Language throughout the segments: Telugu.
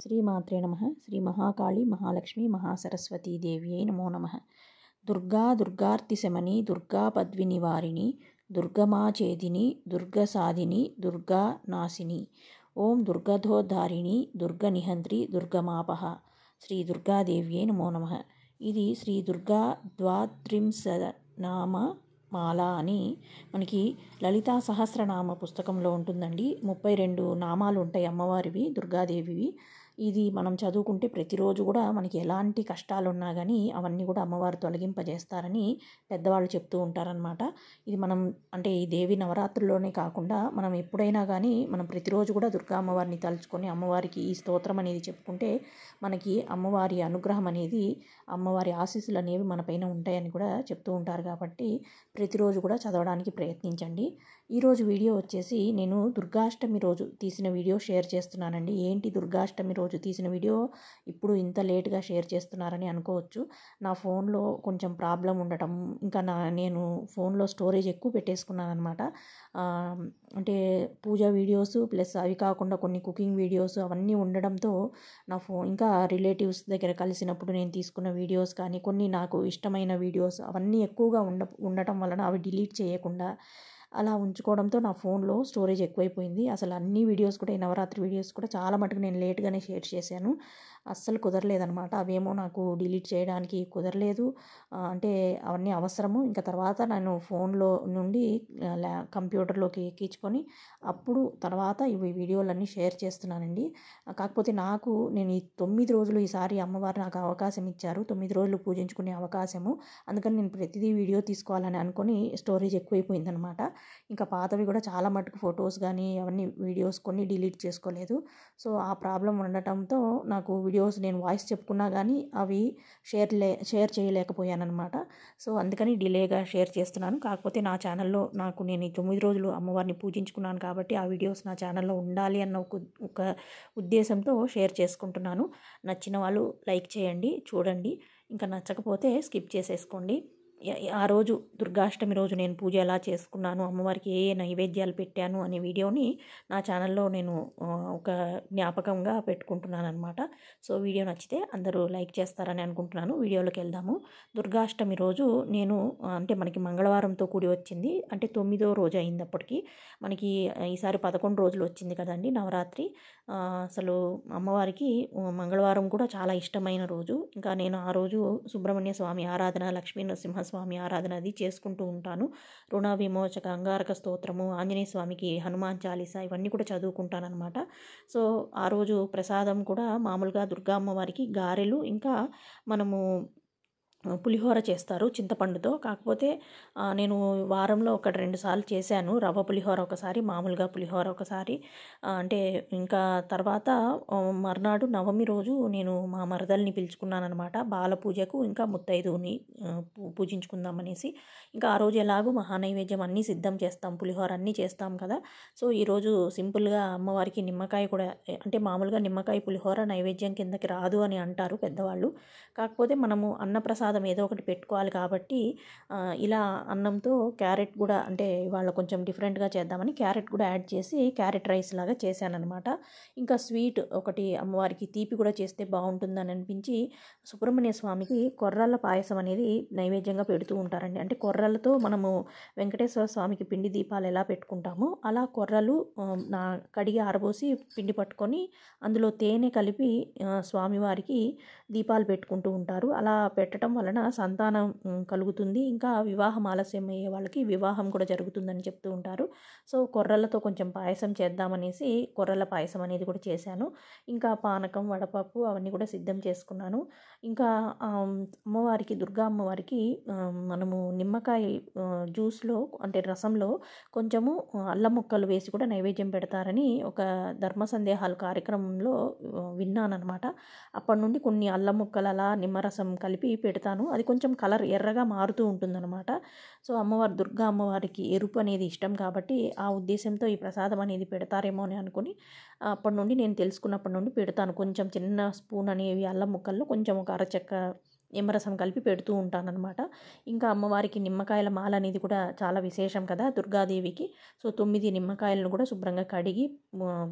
శ్రీమాత్రే నమః. శ్రీ మహాకాళి మహాలక్ష్మి మహాసరస్వతీ దేవ్యై నమో నమః. దుర్గా దుర్గార్తిశమని దుర్గా పద్వినివారిణి దుర్గమాచేదిని దుర్గసాధిని దుర్గా నాశిని. ఓం దుర్గధోద్ధారిణి దుర్గనిహంత్రి దుర్గమాపహ. శ్రీ దుర్గాదేవ్యై నమో నమః. ఇది శ్రీ దుర్గా ద్వాత్రింశనామ మాల అని మనకి లలితా సహస్రనామ పుస్తకంలో ఉంటుందండి. 32 నామాలు ఉంటాయి అమ్మవారివి, దుర్గాదేవివి. ఇది మనం చదువుకుంటే ప్రతిరోజు కూడా మనకి ఎలాంటి కష్టాలు ఉన్నా కానీ అవన్నీ కూడా అమ్మవారు తొలగింపజేస్తారని పెద్దవాళ్ళు చెప్తూ ఉంటారనమాట. ఇది మనం అంటే ఈ దేవి నవరాత్రుల్లోనే కాకుండా మనం ఎప్పుడైనా కానీ మనం ప్రతిరోజు కూడా దుర్గా అమ్మవారిని తలుచుకొని అమ్మవారికి ఈ స్తోత్రం అనేది చెప్పుకుంటే మనకి అమ్మవారి అనుగ్రహం అనేది, అమ్మవారి ఆశీస్సులు అనేవి మన పైన ఉంటాయని కూడా చెప్తూ ఉంటారు. కాబట్టి ప్రతిరోజు కూడా చదవడానికి ప్రయత్నించండి. ఈరోజు వీడియో వచ్చేసి నేను దుర్గాష్టమి రోజు తీసిన వీడియో షేర్ చేస్తున్నానండి. ఏంటి దుర్గాష్టమి రోజు తీసిన వీడియో ఇప్పుడు ఇంత లేట్గా షేర్ చేస్తున్నారని అనుకోవచ్చు. నా ఫోన్లో కొంచెం ప్రాబ్లం ఉండటం, ఇంకా నేను ఫోన్లో స్టోరేజ్ ఎక్కువ పెట్టేసుకున్నాను అనమాట. అంటే పూజ వీడియోస్ ప్లస్ అవి కాకుండా కొన్ని కుకింగ్ వీడియోస్ అవన్నీ ఉండడంతో నా ఫోన్, ఇంకా రిలేటివ్స్ దగ్గర కలిసినప్పుడు నేను తీసుకున్న వీడియోస్ కానీ కొన్ని నాకు ఇష్టమైన వీడియోస్ అవన్నీ ఎక్కువగా ఉండటం వలన అవి డిలీట్ చేయకుండా అలా ఉంచుకోవడంతో నా ఫోన్లో స్టోరేజ్ ఎక్కువైపోయింది. అసలు అన్ని వీడియోస్ కూడా, ఈ నవరాత్రి వీడియోస్ కూడా చాలా మటుకు నేను లేట్గానే షేర్ చేశాను. అస్సలు కుదరలేదనమాట. అవేమో నాకు డిలీట్ చేయడానికి కుదరలేదు. అంటే అవన్నీ అవసరము. ఇంకా తర్వాత నేను ఫోన్లో నుండి కంప్యూటర్లోకి ఎక్కించుకొని అప్పుడు తర్వాత ఇవి వీడియోలన్నీ షేర్ చేస్తున్నానండి. కాకపోతే నేను ఈ 9 రోజులు ఈసారి అమ్మవారు నాకు అవకాశం ఇచ్చారు. 9 రోజులు పూజించుకునే అవకాశము. అందుకని నేను ప్రతిదీ వీడియో తీసుకోవాలని అనుకొని స్టోరేజ్ ఎక్కువైపోయిందనమాట. ఇంకా పాతవి కూడా చాలా మటుకు ఫొటోస్ కానీ అవన్నీ వీడియోస్ కొన్ని డిలీట్ చేసుకోలేదు. సో ఆ ప్రాబ్లం ఉండటంతో నాకు వీడియోస్ నేను వాయిస్ చెప్పుకున్నా కానీ అవి షేర్ చేయలేకపోయానమాట. సో అందుకని డిలేగా షేర్ చేస్తున్నాను. కాకపోతే నా ఛానల్లో నేను ఈ 9 రోజులు అమ్మవారిని పూజించుకున్నాను కాబట్టి ఆ వీడియోస్ నా ఛానల్లో ఉండాలి అన్న ఒక ఉద్దేశంతో షేర్ చేసుకుంటున్నాను. నచ్చిన వాళ్ళు లైక్ చేయండి, చూడండి. ఇంకా నచ్చకపోతే స్కిప్ చేసేసుకోండి. ఆ రోజు దుర్గాష్టమి రోజు నేను పూజ ఎలా చేసుకున్నాను, అమ్మవారికి ఏ నైవేద్యాలు పెట్టాను అనే వీడియోని నా ఛానల్లో నేను ఒక జ్ఞాపకంగా పెట్టుకుంటున్నాను అనమాట. సో వీడియో నచ్చితే అందరూ లైక్ చేస్తారని అనుకుంటున్నాను. వీడియోలోకి వెళ్దాము. దుర్గాష్టమి రోజు నేను అంటే మనకి మంగళవారంతో కూడి వచ్చింది. అంటే 9వ రోజు అయింది అప్పటికి. మనకి ఈసారి 11 రోజులు వచ్చింది కదండి నవరాత్రి. అసలు అమ్మవారికి మంగళవారం కూడా చాలా ఇష్టమైన రోజు. ఇంకా నేను ఆ రోజు సుబ్రహ్మణ్య స్వామి ఆరాధన, లక్ష్మీ నరసింహస్వామి ఆరాధన అది చేసుకుంటూ ఉంటాను. రుణ విమోచక, అంగారక స్తోత్రము, ఆంజనేయ స్వామికి హనుమాన్ చాలీసా ఇవన్నీ కూడా చదువుకుంటానమాట. సో ఆ రోజు ప్రసాదం కూడా మామూలుగా దుర్గా అమ్మవారికి గారెలు, ఇంకా మనము పులిహోర చేస్తారు చింతపండుతో. కాకపోతే నేను వారంలో 1-2 సార్లు చేశాను. రవ్వ పులిహోర ఒకసారి, మామూలుగా పులిహోర ఒకసారి. అంటే ఇంకా తర్వాత మర్నాడు నవమి రోజు నేను మా మరదల్ని పిలుచుకున్నానమాట బాల పూజకు, ఇంకా ముత్తైదువుని పూజించుకుందామనేసి. ఇంకా ఆ రోజు ఎలాగో మహానైవేద్యం అన్నీ సిద్ధం చేస్తాం, పులిహోర అన్నీ చేస్తాం కదా. సో ఈరోజు సింపుల్గా అమ్మవారికి నిమ్మకాయ కూడా, అంటే మామూలుగా నిమ్మకాయ పులిహోర నైవేద్యం కిందకి రాదు అని అంటారు పెద్దవాళ్ళు. కాకపోతే మనము అన్నప్రసాదం ఏదో ఒకటి పెట్టుకోవాలి కాబట్టి ఇలా అన్నంతో క్యారెట్ కూడా, అంటే ఇవాళ కొంచెం డిఫరెంట్గా చేద్దామని క్యారెట్ కూడా యాడ్ చేసి క్యారెట్ రైస్ లాగా చేశానమాట. ఇంకా స్వీట్ ఒకటి, అమ్మవారికి తీపి కూడా చేస్తే బాగుంటుందని అనిపించి సుబ్రహ్మణ్య స్వామికి కొర్రల పాయసం అనేది నైవేద్యంగా పెడుతూ ఉంటారండి. అంటే కొర్రలతో మనము వెంకటేశ్వర స్వామికి పిండి దీపాలు ఎలా పెట్టుకుంటామో అలా కొర్రలు కడిగి ఆరబోసి పిండి పట్టుకొని అందులో తేనె కలిపి స్వామివారికి దీపాలు పెట్టుకుంటూ ఉంటారు. అలా పెట్టడం వలన సంతానం కలుగుతుంది, ఇంకా వివాహం ఆలస్యం అయ్యే వాళ్ళకి వివాహం కూడా జరుగుతుందని చెప్తూ ఉంటారు. సో కొర్రలతో కొంచెం పాయసం చేద్దామనేసి కొర్రల పాయసం అనేది కూడా చేశాను. ఇంకా పానకం, వడపప్పు అవన్నీ కూడా సిద్ధం చేసుకున్నాను. ఇంకా అమ్మవారికి, దుర్గా అమ్మవారికి మనము నిమ్మకాయ జ్యూస్లో, అంటే రసంలో కొంచెము అల్లం ముక్కలు వేసి కూడా నైవేద్యం పెడతారని ఒక ధర్మ సందేహాలు కార్యక్రమంలో విన్నానమాట. అప్పటి నుండి కొన్ని అల్లం ముక్కలు అలా నిమ్మరసం కలిపి పెడతాను. అది కొంచెం కలర్ ఎర్రగా మారుతూ ఉంటుందన్నమాట. సో అమ్మవారు, దుర్గా అమ్మవారికి ఎరుపు అనేది ఇష్టం కాబట్టి ఆ ఉద్దేశంతో ఈ ప్రసాదం అనేది పెడతారేమో అని అనుకుని అప్పటి నుండి, నేను తెలుసుకున్నప్పటి నుండి పెడతాను. కొంచెం చిన్న స్పూన్ అనేవి అల్లం ముక్కల్లో కొంచెం ఒక అరచెక్క నిమ్మరసం కలిపి పెడుతూ ఉంటానన్నమాట. ఇంకా అమ్మవారికి నిమ్మకాయల మాల అనేది కూడా చాలా విశేషం కదా దుర్గాదేవికి. సో 9 నిమ్మకాయలను కూడా శుభ్రంగా కడిగి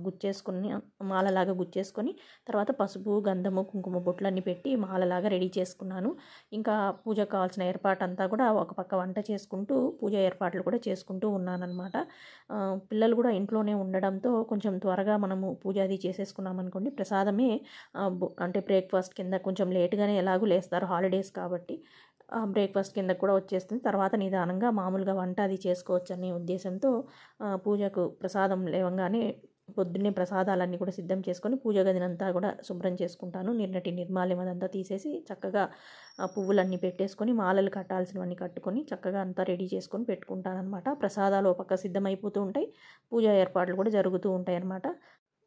గుచ్చేసుకొని మాలలాగా గుచ్చేసుకొని తర్వాత పసుపు, గంధము, కుంకుమ బొట్లన్నీ పెట్టి మాలలాగా రెడీ చేసుకున్నాను. ఇంకా పూజకు కావాల్సిన ఏర్పాటంతా కూడా ఒక పక్క వంట చేసుకుంటూ పూజ ఏర్పాట్లు కూడా చేసుకుంటూ ఉన్నానన్నమాట. పిల్లలు కూడా ఇంట్లోనే ఉండడంతో కొంచెం త్వరగా మనము పూజ అది చేసేసుకున్నాం అనుకోండి, ప్రసాదమే అంటే బ్రేక్ఫాస్ట్ కింద కొంచెం లేట్గానే ఎలాగూ లేస్తారు హాలిడేస్ కాబట్టి బ్రేక్ఫాస్ట్ కింద కూడా వచ్చేస్తుంది. తర్వాత నిదానంగా మామూలుగా వంట అది చేసుకోవచ్చు అనే ఉద్దేశంతో పూజకు ప్రసాదం లేవంగానే పొద్దున్నే ప్రసాదాలన్నీ కూడా సిద్ధం చేసుకొని పూజ గదినంతా కూడా శుభ్రం చేసుకుంటాను. నిన్నటి నిర్మాల్యం అదంతా తీసేసి చక్కగా పువ్వులన్నీ పెట్టేసుకొని మాలలు కట్టాల్సినవన్నీ కట్టుకొని చక్కగా అంతా రెడీ చేసుకొని పెట్టుకుంటాను అనమాట. ప్రసాదాలు ఒక పక్క సిద్ధమైపోతూ ఉంటాయి, పూజా ఏర్పాట్లు కూడా జరుగుతూ ఉంటాయి అన్నమాట.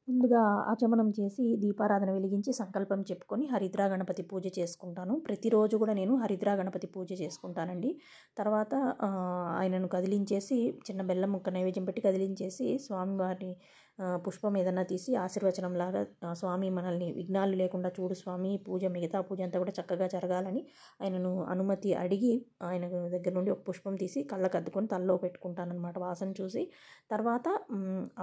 ముందుగా ఆచమనం చేసి దీపారాధన వెలిగించి సంకల్పం చెప్పుకొని హరిద్రా గణపతి పూజ చేసుకుంటాను. ప్రతిరోజు కూడా నేను హరిద్రా గణపతి పూజ చేసుకుంటానండి. తర్వాత ఆయనను కదిలించేసి చిన్న బెల్లం ముక్క నైవేద్యం పెట్టి కదిలించేసి స్వామివారిని పుష్పం ఏదన్నా తీసి ఆశీర్వచనం లాగా స్వామి మనల్ని విఘ్నాలు లేకుండా చూడు స్వామి, మిగతా పూజ అంతా కూడా చక్కగా జరగాలని ఆయనను అనుమతి అడిగి ఆయన దగ్గర నుండి ఒక పుష్పం తీసి కళ్ళకు అద్దుకొని తలలో పెట్టుకుంటానన్నమాట వాసన చూసి. తర్వాత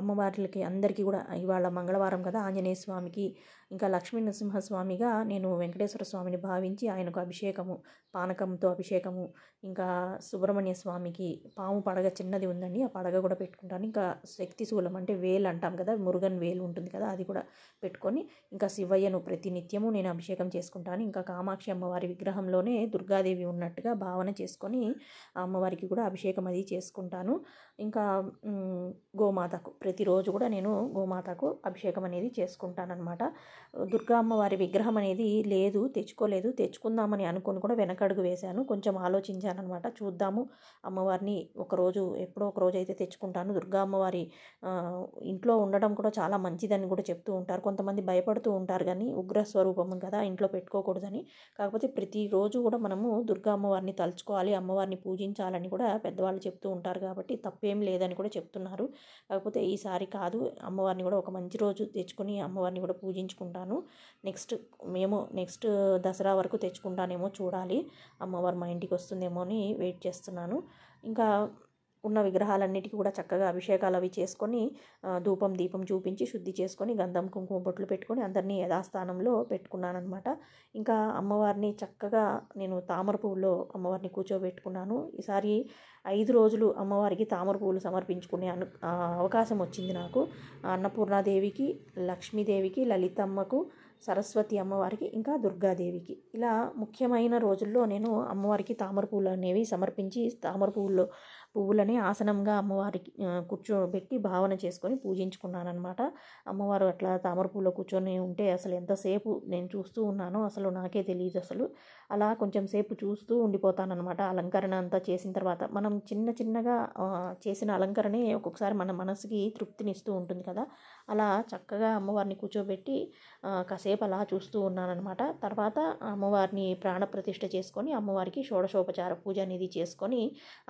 అమ్మవార్లకి అందరికీ కూడా ఇవాళ మంగళవారం కదా, ఆంజనేయ స్వామికి ఇంకా లక్ష్మీ నరసింహస్వామిగా నేను వెంకటేశ్వర స్వామిని భావించి ఆయనకు అభిషేకము, పానకంతో అభిషేకము, ఇంకా సుబ్రహ్మణ్య స్వామికి పాము పడగ చిన్నది ఉందండి, ఆ పడగ కూడా పెట్టుకుంటాను. ఇంకా శక్తి శూలం అంటే వేలు అంటాం కదా, మురుగన్ వేలు ఉంటుంది కదా, అది కూడా పెట్టుకొని ఇంకా శివయ్యను ప్రతి నిత్యము నేను అభిషేకం చేసుకుంటాను. ఇంకా కామాక్షి అమ్మవారి విగ్రహంలోనే దుర్గాదేవి ఉన్నట్టుగా భావన చేసుకొని ఆ అమ్మవారికి కూడా అభిషేకం అది చేసుకుంటాను. ఇంకా గోమాతకు ప్రతిరోజు కూడా నేను గోమాతకు అభిషేకం అనేది చేసుకుంటానన్నమాట. దుర్గా అమ్మవారి విగ్రహం అనేది తెచ్చుకోలేదు. తెచ్చుకుందామని అనుకొని కూడా వెనకడుగు వేశాను. కొంచెం ఆలోచించాను అనమాట. చూద్దాము, అమ్మవారిని ఎప్పుడో ఒక రోజు అయితే తెచ్చుకుంటాను. దుర్గా అమ్మవారి ఇంట్లో ఉండడం కూడా చాలా మంచిదని కూడా చెప్తూ ఉంటారు. కొంతమంది భయపడుతూ ఉంటారు కానీ ఉగ్ర స్వరూపం కదా, ఇంట్లో పెట్టుకోకూడదని. కాకపోతే ప్రతిరోజు కూడా మనము దుర్గా అమ్మవారిని తలుచుకోవాలి, అమ్మవారిని పూజించాలని కూడా పెద్దవాళ్ళు చెప్తూ ఉంటారు కాబట్టి తప్పేం లేదని కూడా చెప్తున్నారు. కాకపోతే ఈసారి కాదు, అమ్మవారిని కూడా ఒక మంచి రోజు తెచ్చుకొని అమ్మవారిని కూడా పూజించుకుంటాను. నెక్స్ట్ దసరా వరకు తెచ్చుకుంటానేమో చూడాలి. అమ్మవారు మా ఇంటికి వస్తుందేమో అని వెయిట్ చేస్తున్నాను. ఇంకా ఉన్న విగ్రహాలన్నిటికీ కూడా చక్కగా అభిషేకాలు అవి చేసుకొని ధూపం దీపం చూపించి శుద్ధి చేసుకొని గంధం కుంకుమ బొట్లు పెట్టుకొని అందరినీ యథాస్థానంలో పెట్టుకున్నాను అనమాట. ఇంకా అమ్మవారిని చక్కగా నేను తామర పువ్వులో అమ్మవారిని కూర్చోబెట్టుకున్నాను. ఈసారి 5 రోజులు అమ్మవారికి తామర పువ్వులు సమర్పించుకునే అవకాశం వచ్చింది నాకు. అన్నపూర్ణాదేవికి, లక్ష్మీదేవికి, లలితమ్మకు, సరస్వతి అమ్మవారికి, ఇంకా దుర్గాదేవికి ఇలా ముఖ్యమైన రోజుల్లో నేను అమ్మవారికి తామర పువ్వులు అనేవి సమర్పించి పువ్వులని ఆసనంగా అమ్మవారికి కూర్చోబెట్టి భావన చేసుకొని పూజించుకున్నాను అనమాట. అమ్మవారు అట్లా తామర పువ్వులో కూర్చొని ఉంటే అసలు ఎంతసేపు నేను చూస్తూ ఉన్నానో అసలు నాకే తెలియదు. అలా కొంచెం సేపు చూస్తూ ఉండిపోతానన్నమాట. అలంకరణ అంతా చేసిన తర్వాత మనం చిన్నగా చేసిన అలంకరణే ఒక్కొక్కసారి మన మనసుకి తృప్తినిస్తూ ఉంటుంది కదా. అలా చక్కగా అమ్మవారిని కూర్చోబెట్టి కాసేపు అలా చూస్తూ ఉన్నానన్నమాట. తర్వాత అమ్మవారిని ప్రాణప్రతిష్ఠ చేసుకొని అమ్మవారికి షోడశోపచార పూజ అనేది చేసుకొని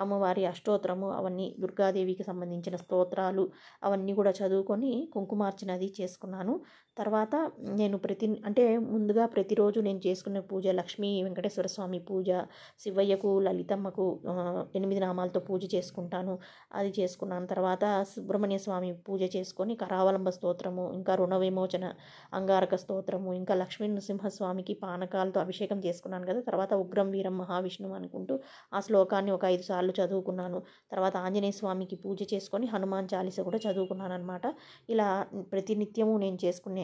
అమ్మవారి అష్టోత్తరము అవన్నీ దుర్గాదేవికి సంబంధించిన స్తోత్రాలు అవన్నీ కూడా చదువుకొని కుంకుమార్చన అది చేసుకున్నాను. తర్వాత నేను ముందుగా ప్రతిరోజు నేను చేసుకునే పూజ లక్ష్మీ వెంకటేశ్వర స్వామి పూజ, శివయ్యకు లలితమ్మకు 8 నామాలతో పూజ చేసుకుంటాను. అది చేసుకున్నాను. తర్వాత సుబ్రహ్మణ్య స్వామి పూజ చేసుకొని కరావలంబ స్తోత్రము, ఇంకా రుణ విమోచన అంగారక స్తోత్రము, ఇంకా లక్ష్మీ నరసింహస్వామికి పానకాలతో అభిషేకం చేసుకున్నాను కదా. తర్వాత ఉగ్రం వీరం మహావిష్ణువు అనుకుంటూ ఆ శ్లోకాన్ని ఒక 5 సార్లు చదువుకున్నాను. తర్వాత ఆంజనేయ స్వామికి పూజ చేసుకొని హనుమాన్ చాలీస కూడా చదువుకున్నాను అనమాట. ఇలా ప్రతినిత్యము నేను చేసుకునే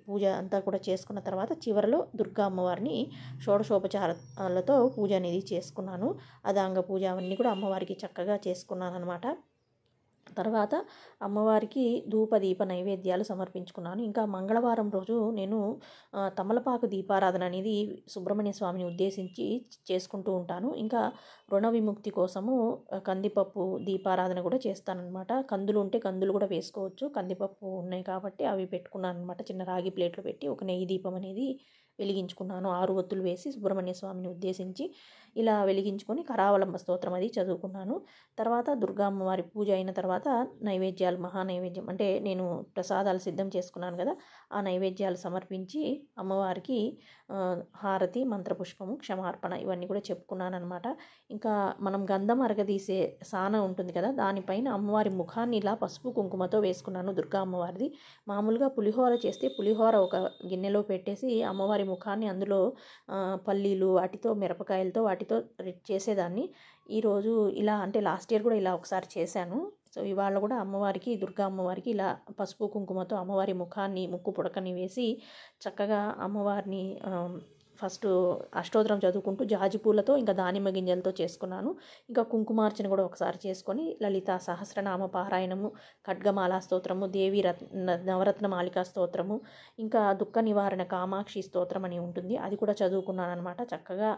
పూజ అంతా కూడా చేసుకున్న తర్వాత చివరిలో దుర్గా అమ్మవారిని షోడశోపచారాలతో పూజ అనేది చేసుకున్నాను. అదాంగ పూజ అవన్నీ కూడా అమ్మవారికి చక్కగా చేసుకున్నాను అనమాట. తర్వాత అమ్మవారికి ధూప దీప నైవేద్యాలు సమర్పించుకున్నాను. ఇంకా మంగళవారం రోజు నేను తమలపాకు దీపారాధన అనేది సుబ్రహ్మణ్య స్వామిని ఉద్దేశించి చేసుకుంటూ ఉంటాను. ఇంకా రుణ విముక్తి కోసము కందిపప్పు దీపారాధన కూడా చేస్తానన్నమాట. కందులు ఉంటే కందులు కూడా వేసుకోవచ్చు. కందిపప్పు ఉన్నాయి కాబట్టి అవి పెట్టుకున్నాను అనమాట. చిన్న రాగి ప్లేట్లో పెట్టి ఒక నెయ్యి దీపం అనేది వెలిగించుకున్నాను. 6 ఒత్తులు వేసి సుబ్రహ్మణ్య స్వామిని ఉద్దేశించి ఇలా వెలిగించుకొని కరావలంబ స్తోత్రం అది చదువుకున్నాను. తర్వాత దుర్గా అమ్మవారి పూజ అయిన తర్వాత నైవేద్యాలు, మహా నైవేద్యం అంటే నేను ప్రసాదాలు సిద్ధం చేసుకున్నాను కదా, ఆ నైవేద్యాలు సమర్పించి అమ్మవారికి హారతి, మంత్రపుష్పము, క్షమార్పణ ఇవన్నీ కూడా చెప్పుకున్నాను అనమాట. ఇంకా మనం గంధం అరగదీసే సాన ఉంటుంది కదా, దానిపైన అమ్మవారి ముఖాన్ని ఇలా పసుపు కుంకుమతో వేసుకున్నాను. దుర్గా అమ్మవారిది మామూలుగా పులిహోర చేస్తే పులిహోర ఒక గిన్నెలో పెట్టేసి అమ్మవారి ముఖాన్ని అందులో పల్లీలు వాటితో, మిరపకాయలతో వాటితో చేసేదాన్ని. ఈరోజు ఇలా అంటే లాస్ట్ ఇయర్ కూడా ఇలా ఒకసారి చేశాను. సో ఇవాళ కూడా అమ్మవారికి, దుర్గా అమ్మవారికి ఇలా పసుపు కుంకుమతో అమ్మవారి ముఖాన్ని, ముక్కు పుడకని వేసి చక్కగా అమ్మవారిని ఫస్ట్ అష్టోత్తరం చదువుకుంటూ జాజి పూలతో ఇంకా దానిమ్మ గింజలతో చేసుకున్నాను. ఇంకా కుంకుమార్చన కూడా ఒకసారి చేసుకొని లలితా సహస్రనామ పారాయణము, ఖడ్గమాలా స్తోత్రము, దేవి నవరత్న మాలికా స్తోత్రము, ఇంకా దుఃఖ నివారణ కామాక్షి స్తోత్రం అని ఉంటుంది, అది కూడా చదువుకున్నాను అనమాట. చక్కగా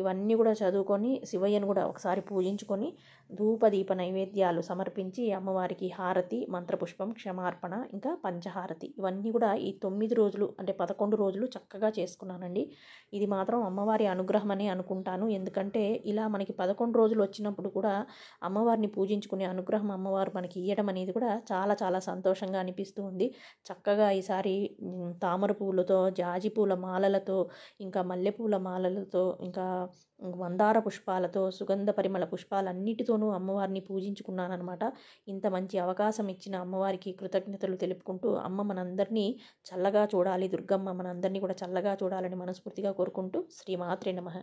ఇవన్నీ కూడా చదువుకొని శివయ్యను కూడా ఒకసారి పూజించుకొని ధూపదీప నైవేద్యాలు సమర్పించి అమ్మవారికి హారతి, మంత్రపుష్పం, క్షమార్పణ, ఇంకా పంచహారతి ఇవన్నీ కూడా ఈ 9 రోజులు అంటే 11 రోజులు చక్కగా చేసుకున్నానండి. ఇది మాత్రం అమ్మవారి అనుగ్రహం అని అనుకుంటాను. ఎందుకంటే ఇలా మనకి 11 రోజులు వచ్చినప్పుడు కూడా అమ్మవారిని పూజించుకునే అనుగ్రహం అమ్మవారు మనకి ఇవ్వడం అనేది కూడా చాలా చాలా సంతోషంగా అనిపిస్తూ ఉంది. చక్కగా ఈసారి తామర పువ్వులతో, జాజి పూల మాలలతో, ఇంకా మల్లెపూల మాలలతో, ఇంకా మందార పుష్పాలతో, సుగంధ పరిమళ పుష్పాలన్నిటితోనూ అమ్మవారిని పూజించుకున్నానమాట. ఇంత మంచి అవకాశం ఇచ్చిన అమ్మవారికి కృతజ్ఞతలు తెలుపుకుంటూ, అమ్మ మనందరినీ చల్లగా చూడాలి, దుర్గమ్మ మనందరినీ కూడా చల్లగా చూడాలని మనస్ఫూర్తిగా కోరుకుంటూ శ్రీమాత్రే నమః.